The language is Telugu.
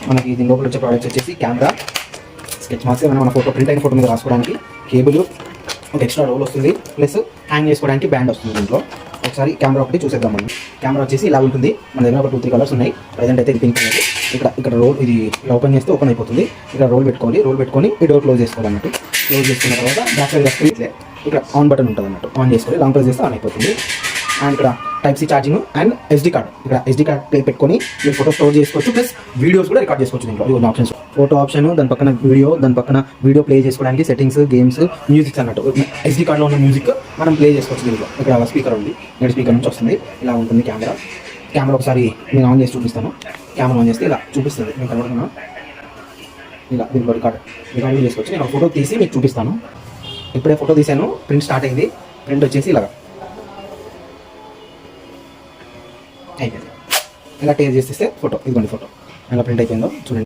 మనకి దీని లోపల వచ్చే ప్రోడక్ట్స్ వచ్చేసి కెమెరా, స్కెచ్ మార్క్స్, ఏమైనా మన ఫోటో ప్రింట్ అయిన ఫోటో మీద రాసుకోవడానికి కేబుల్, ఒక ఎక్స్ట్రా రోల్ వస్తుంది, ప్లస్ హ్యాంగ్ చేసుకోవడానికి బ్యాండ్ వస్తుంది దీంట్లో. ఒకసారి కెమెరా ఒకటి చూసేద్దాం మనం. కెమెరా వచ్చేసి ఇలా ఉంటుంది. మన దగ్గర ఒక 2-3 కలర్స్ ఉన్నాయి. ప్రజెంట్ అయితే ఇది పింక్ ఉంది. ఇక్కడ రోల్, ఇది ఇలా ఓపెన్ చేస్తే ఓపెన్ అయిపోతుంది. ఇక్కడ రోల్ పెట్టుకోవాలి. రోల్ పెట్టుకొని ఈ డోర్ క్లోజ్ చేసుకోవాలి అన్నట్టు. క్లోజ్ చేసుకున్న తర్వాత బ్యాక్ సైడ్ స్క్రీన్ ఇక్కడ ఆన్ బటన్ ఉంటుంది అన్నట్టు. ఆన్ చేసుకొని లాంగ్ ప్రెస్ చేస్తే ఆన్ అయిపోతుంది. అండ్ ఇక్కడ type C charging and SD card, ఇక్కడ SD కార్డ్ పెట్టుకొని మీరు ఫోటో స్టోర్ చేసుకోవచ్చు, ప్లస్ వీడియోస్ కూడా రికార్డ్ చేసుకోవచ్చు. దీంట్లో ఇవన్నీ ఆప్షన్స్, ఫోటో ఆప్షన్, దాని పక్కన వీడియో ప్లే చేసుకోవడానికి సెట్టింగ్స్, గేమ్స్, మ్యూజిక్స్ అన్నట్టు. SD కార్డ్లో ఉన్న మ్యూజిక్ మనం ప్లే చేసుకోవచ్చు దీంట్లో. ఇక్కడ స్పీకర్ ఉంది, ఇక్కడ స్పీకర్ నుంచి వస్తుంది. ఇలా ఉంటుంది కెమెరా ఒకసారి నేను ఆన్ చేసి చూపిస్తాను. కెమెరా ఆన్ చేస్తే ఇలా చూపిస్తుంది, నేను కనబడుతున్నా. ఇలా దీంట్లో రికార్డింగ్ చేసుకోవచ్చు. నేను ఫోటో తీసి మీకు చూపిస్తాను. ఇప్పుడే ఫోటో తీసాను, ప్రింట్ స్టార్ట్ అయింది. ప్రింట్ వచ్చేసి ఇలాగా అయిపోయింది. ఇలా టేస్ట్ చేస్తే ఫోటో, ఇదిగోండి ఫోటో ఎలా ప్రింట్ అయిపోయిందో చూడండి.